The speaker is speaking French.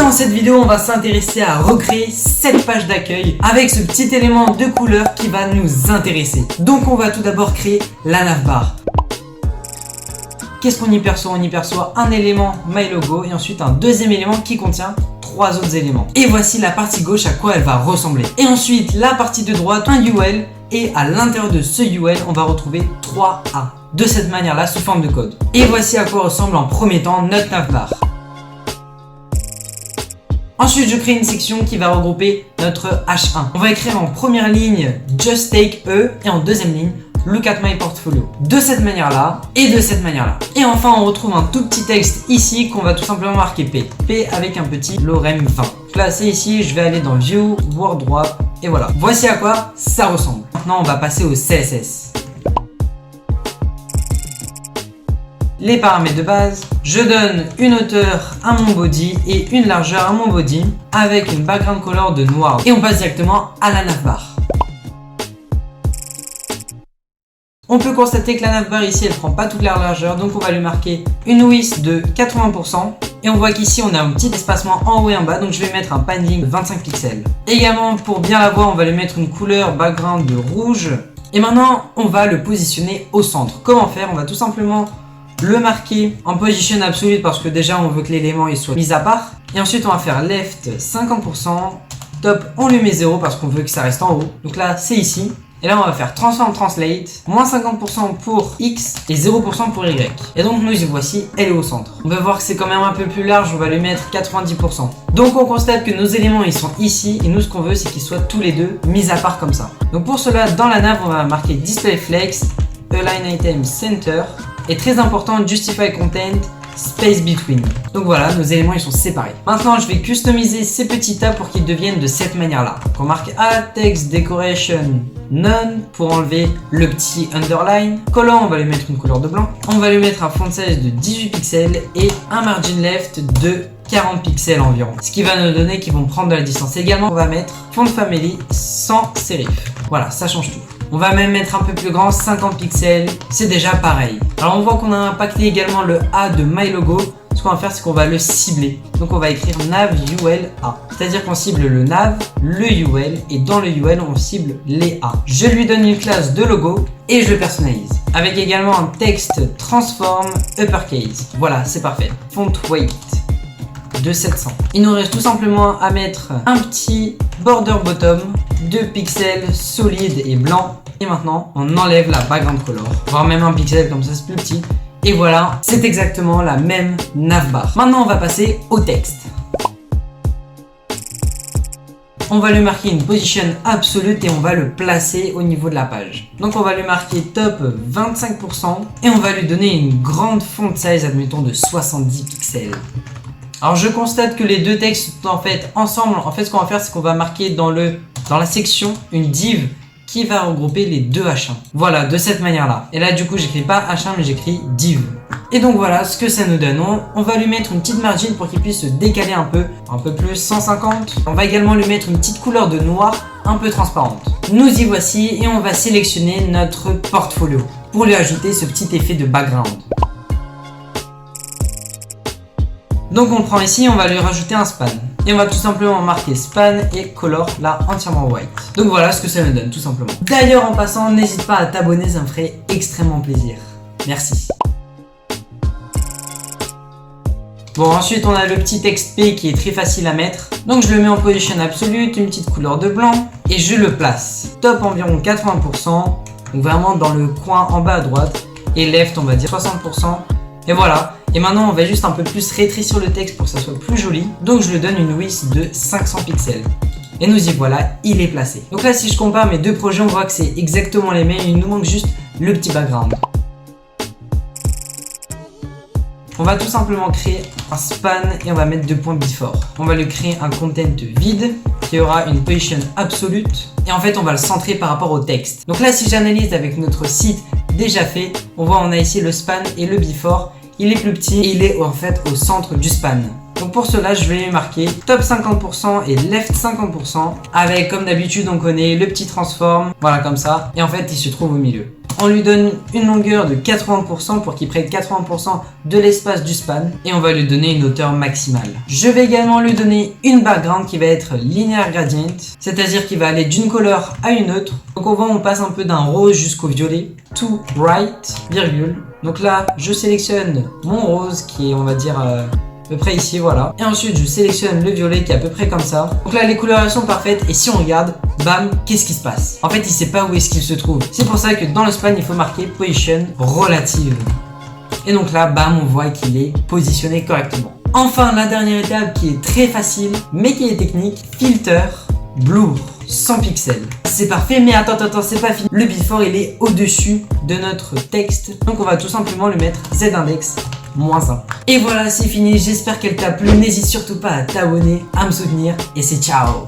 Dans cette vidéo, on va s'intéresser à recréer cette page d'accueil avec ce petit élément de couleur qui va nous intéresser. Donc on va tout d'abord créer la navbar. Qu'est-ce qu'on y perçoit? On y perçoit un élément My Logo et ensuite un deuxième élément qui contient 3 autres éléments. Et voici la partie gauche à quoi elle va ressembler. Et ensuite la partie de droite, un UL, et à l'intérieur de ce UL, on va retrouver 3A. De cette manière-là, sous forme de code. Et voici à quoi ressemble en premier temps notre navbar. Ensuite, je crée une section qui va regrouper notre H1. On va écrire en première ligne Just Take E et en deuxième ligne Look at my portfolio. De cette manière-là et de cette manière-là. Et enfin, on retrouve un tout petit texte ici qu'on va tout simplement marquer P. P avec un petit lorem 20. Là, c'est ici, je vais aller dans View, Wordwrap et voilà. Voici à quoi ça ressemble. Maintenant, on va passer au CSS. Les paramètres de base, je donne une hauteur à mon body et une largeur à mon body avec une background color de noir. Et on passe directement à la navbar. On peut constater que la navbar ici, elle prend pas toute la largeur, donc on va lui marquer une width de 80%. Et on voit qu'ici, on a un petit espacement en haut et en bas, donc je vais mettre un padding de 25 pixels. Également, pour bien la voir, on va lui mettre une couleur background de rouge. Et maintenant, on va le positionner au centre. Comment faire? On va tout simplement le marquer en position absolute parce que déjà, on veut que l'élément il soit mis à part. Et ensuite, on va faire left 50%, top, on lui met 0 parce qu'on veut que ça reste en haut. Donc là, c'est ici. Et là, on va faire transform translate, moins 50% pour X et 0% pour Y. Et donc, nous y voici, elle est au centre. On va voir que c'est quand même un peu plus large, on va lui mettre 90%. Donc, on constate que nos éléments, ils sont ici. Et nous, ce qu'on veut, c'est qu'ils soient tous les deux mis à part comme ça. Donc, pour cela, dans la nav, on va marquer display flex, align item center. Et très important, justify content, space between. Donc voilà, nos éléments ils sont séparés. Maintenant, je vais customiser ces petits tabs pour qu'ils deviennent de cette manière-là. On marque Add Text Decoration None pour enlever le petit underline. Color, on va lui mettre une couleur de blanc. On va lui mettre un font size de 18 pixels et un margin left de 40 pixels environ. Ce qui va nous donner qu'ils vont prendre de la distance. Également, on va mettre font family sans serif. Voilà, ça change tout. On va même mettre un peu plus grand, 50 pixels, c'est déjà pareil. Alors on voit qu'on a impacté également le A de My Logo. Ce qu'on va faire, c'est qu'on va le cibler. Donc on va écrire nav UL A. C'est-à-dire qu'on cible le nav, le UL, et dans le UL, on cible les A. Je lui donne une classe de logo et je le personnalise. Avec également un texte transform uppercase. Voilà, c'est parfait. Font weight de 700. Il nous reste tout simplement à mettre un petit border bottom, 2 pixels solide et blanc. Et maintenant, on enlève la background color, voire même un pixel comme ça, c'est plus petit. Et voilà, c'est exactement la même navbar. Maintenant, on va passer au texte. On va lui marquer une position absolute et on va le placer au niveau de la page. Donc on va lui marquer top 25% et on va lui donner une grande font size, admettons de 70 pixels. Alors je constate que les deux textes sont en fait ensemble. En fait, ce qu'on va faire, c'est qu'on va marquer dans la section une div qui va regrouper les deux H1. Voilà, de cette manière-là. Et là, du coup, j'écris pas H1, mais j'écris div. Et donc voilà ce que ça nous donne. On va lui mettre une petite margin pour qu'il puisse se décaler un peu plus, 150. On va également lui mettre une petite couleur de noir un peu transparente. Nous y voici et on va sélectionner notre portfolio pour lui ajouter ce petit effet de background. Donc on le prend ici, on va lui rajouter un span. Et on va tout simplement marquer span et color là entièrement white. Donc voilà ce que ça nous donne tout simplement. D'ailleurs en passant, n'hésite pas à t'abonner, ça me ferait extrêmement plaisir. Merci. Bon, ensuite on a le petit texte P qui est très facile à mettre. Donc je le mets en position absolute, une petite couleur de blanc et je le place. Top environ 80%, donc vraiment dans le coin en bas à droite. Et left on va dire 60%. Et voilà. Et maintenant, on va juste un peu plus rétrécir le texte pour que ça soit plus joli. Donc, je lui donne une width de 500 pixels. Et nous y voilà, il est placé. Donc là, si je compare mes deux projets, on voit que c'est exactement les mêmes. Il nous manque juste le petit background. On va tout simplement créer un span et on va mettre 2 points before. On va lui créer un content vide qui aura une position absolute. Et en fait, on va le centrer par rapport au texte. Donc là, si j'analyse avec notre site déjà fait, on voit on a ici le span et le before. Il est plus petit et il est en fait au centre du span. Donc pour cela, je vais marquer top 50% et left 50% avec, comme d'habitude, on connaît le petit transform, voilà comme ça. Et en fait, il se trouve au milieu. On lui donne une longueur de 80% pour qu'il prenne 80% de l'espace du span. Et on va lui donner une hauteur maximale. Je vais également lui donner une background qui va être linear gradient. C'est-à-dire qu'il va aller d'une couleur à une autre. Donc on passe un peu d'un rose jusqu'au violet. To bright, virgule. Donc là, je sélectionne mon rose qui est, on va dire, à peu près ici, voilà. Et ensuite, je sélectionne le violet qui est à peu près comme ça. Donc là, les couleurs sont parfaites. Et si on regarde, bam, qu'est-ce qui se passe? En fait, il sait pas où est-ce qu'il se trouve. C'est pour ça que dans le span, il faut marquer position relative. Et donc là, bam, on voit qu'il est positionné correctement. Enfin, la dernière étape qui est très facile, mais qui est technique, filter blur. 100 pixels. C'est parfait, mais attends, c'est pas fini. Le before, il est au-dessus de notre texte. Donc, on va tout simplement lui mettre Z-index -1. Et voilà, c'est fini. J'espère qu'elle t'a plu. N'hésite surtout pas à t'abonner, à me soutenir. Et c'est ciao!